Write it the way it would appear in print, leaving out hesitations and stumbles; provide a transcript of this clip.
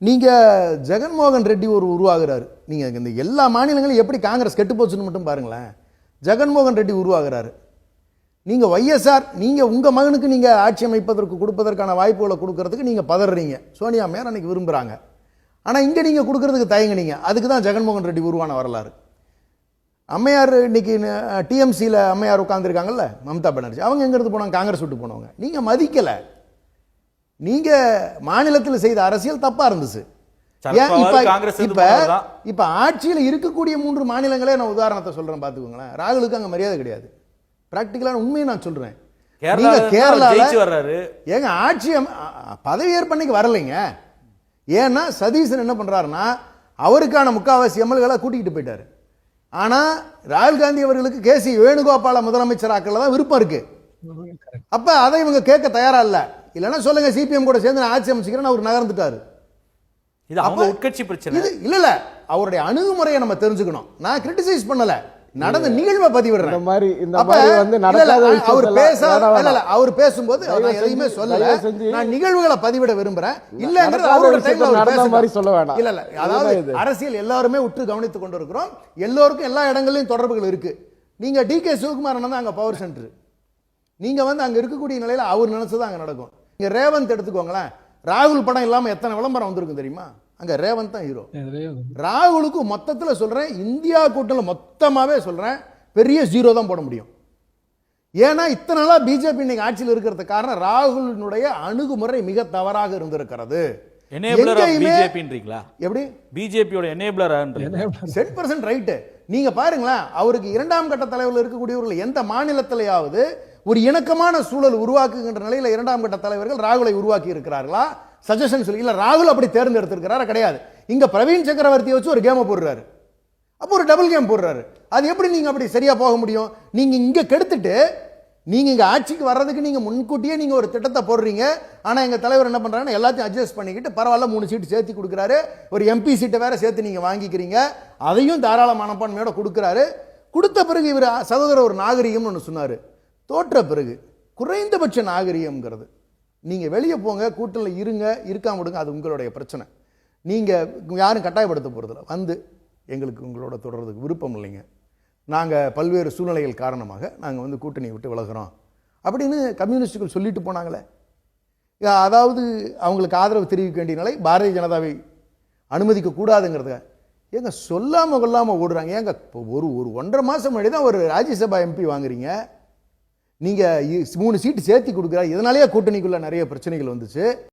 நீங்கள் ஜெகன்மோகன் ரெட்டி உருவாகிறாரு. நீங்கள் இந்த எல்லா மாநிலங்களும் எப்படி காங்கிரஸ் கெட்டு போச்சுன்னு மட்டும் பாருங்களேன். ஜெகன்மோகன் ரெட்டி உருவாகிறாரு. நீங்கள் ஒய்எஸ்ஆர் நீங்கள் உங்கள் மகனுக்கு நீங்கள் ஆட்சி அமைப்பதற்கு கொடுப்பதற்கான வாய்ப்புகளை கொடுக்கறதுக்கு நீங்கள் பதறீங்க. சோனியா மேயர் அன்னைக்கு விரும்புகிறாங்க. ஆனால் இங்கே நீங்கள் கொடுக்கறதுக்கு தயங்குனீங்க. அதுக்கு தான் ஜெகன்மோகன் ரெட்டி உருவான வரலாறு. அம்மையார் இன்னைக்கு டிஎம்சியில் அம்மையார் உட்காந்துருக்காங்கல்ல, மம்தா பானர்ஜி, அவங்க எங்கிறது போனாங்க? காங்கிரஸ் விட்டு போனவங்க. நீங்கள் மதிக்கலை. நீங்கள் மாநிலத்தில் செய்த அரசியல் தப்பாக இருந்துச்சு. இப்ப ஆட்சியில் இருக்கக்கூடிய 3 மாநிலங்களே நான் உதாரணத்தை சொல்றேன், பாத்துக்கோங்களேன். ராகுலுக்கு அங்க மரியாதை கிடையாது. பிராக்டிகலான உண்மையை நான் சொல்றேன். ஏங்க ஆட்சி பதவியேற்பன்னைக்கு வரலைங்க. ஏன்னா சதீசன் என்ன பண்றாருன்னா அவருக்கான முக்காவாசி எம்எல்ஏகளை கூட்டிகிட்டு போயிட்டாரு. ஆனா ராகுல் காந்தி அவர்களுக்கு கேசி வேணுகோபால முதலமைச்சராக்கல தான் விருப்பம் இருக்கு. அப்ப அதை இவங்க கேட்க தயாரா இல்ல. இல்லைன்னா சொல்லுங்க, சிபிஎம் கூட சேர்ந்து நான் ஆட்சி அமைச்சுக்கிறேன்னு அவர் நகர்ந்துட்டாரு. இது அவங்க உட்கட்சி பிரச்சனை இல்ல. அவருடைய அணுகுமுறையை நம்ம தெரிஞ்சுக்கணும். நான் கிரிட்டிசைஸ் பண்ணல, நடந்த நிகழ்வை பதிவிடுறேன். அவர் பேசும்போது எதையுமே சொல்லல. நான் நிகழ்வுகளை பதிவிட விரும்புறேன். இல்லங்கிறது அவரோட டைம்ல இல்ல. அதாவது அரசியல் எல்லாருமே உற்று கவனித்துக் கொண்டிருக்கிறோம். எல்லோருக்கும் எல்லா இடங்களிலும் தொடர்புகள் இருக்கு. நீங்க டிகே சிவகுமார் தான் அங்க பவர் சென்டர். நீங்க அங்க இருக்கக்கூடிய நிலையில அவர் நினைச்சது அங்க நடக்கும். நீங்க ரேவந்த் எடுத்துக்கோங்களேன். ராகுல் படம் இல்லாம எத்தனை விளம்பரம் வந்திருக்கும் தெரியுமா? அங்க ரேவந்த் தான் ஹீரோ. ராகுலுக்கு மொத்தத்தில் சொல்றேன், இந்தியா கூட்டணியில் மொத்தமாவே சொல்றேன், பெரிய 0 தான் போட முடியும். ஏன்னா இத்தனை நாளா பிஜேபி இன்னைக்கு ஆட்சியில் இருக்கிறது காரணம் ராகுலினுடைய அணுகுமுறை மிக தவறாக இருந்திருக்கிறது. எப்படி பிஜேபியோட எனேபிளர் 100% ரைட். நீங்க பாருங்களேன், அவருக்கு 2ஆம் கட்ட தலைவர்கள் இருக்கக்கூடியவர்கள் எந்த மாநிலத்திலேயாவது ஒரு இணக்கமான சூழல் உருவாக்குகின்ற நிலையில் 2ஆம் கட்ட தலைவர்கள் ராகுலை உருவாக்கி இருக்கிறார்களா? சஜஷன் சொல்லி இல்ல, ராகுல் அப்படி தேர்ந்தெடுத்திருக்கிறாரா? கிடையாது. இங்க பிரவீன் சக்கரவர்த்தி வச்சு ஒரு கேமை போடுறாரு. அப்போ ஒரு டபுள் கேம் போடுறாரு. அது எப்படி நீங்க அப்படி சரியா போக முடியும்? நீங்க இங்க கெடுத்துட்டு நீங்க இங்க ஆட்சிக்கு வர்றதுக்கு நீங்க முன்கூட்டியே நீங்க ஒரு திட்டத்தை போடுறீங்க. ஆனா எங்க தலைவர் என்ன பண்றாங்கன்னா எல்லாத்தையும் அட்ஜஸ்ட் பண்ணிக்கிட்டு பரவாயில்ல 3 சீட்டு சேர்த்து கொடுக்குறாரு. ஒரு எம்பி சீட்டை வேற சேர்த்து நீங்க வாங்கிக்கிறீங்க. அதையும் தாராள மனப்பான்மையோட கொடுக்குறாரு. கொடுத்த பிறகு இவர் சகோதரர் ஒரு நாகரிகம்னு ஒன்று சொன்னாரு. தோற்ற பிறகு குறைந்தபட்ச நாகரிகம்ங்கிறது, நீங்க வெளியே போங்க, கூட்டத்தில் இருங்க, இருக்காம விடுங்க, அது உங்களுடைய பிரச்சனை. நீங்க யாரும் கட்டாயப்படுத்த போறதில்ல. எங்களுக்கு உங்களோட தொடர்றதுக்கு விருப்பம் இல்லைங்க, நாங்கள் பல்வேறு சூழ்நிலைகள் காரணமாக நாங்கள் கூட்டணியை விட்டு விலகிறோம் அப்படின்னு கம்யூனிஸ்டுகள் சொல்லிட்டு போனாங்களே. அதாவது அவங்களுக்கு ஆதரவு தெரிவிக்க வேண்டிய நிலை பாரதிய ஜனதாவை அனுமதிக்க கூடாதுங்கிறத ஏங்க சொல்லாம கொள்ளாம ஓடுறாங்க. ஏங்க ஒரு 1.5 மாசம் முன்னாடி தான் ஒரு ராஜ்யசபா எம்பி வாங்குறீங்க. நீங்க 3 சீட்டு சேர்த்து கொடுக்குறா. இதனாலேயே கூட்டணிக்குள்ள நிறைய பிரச்சனைகள் வந்துச்சு.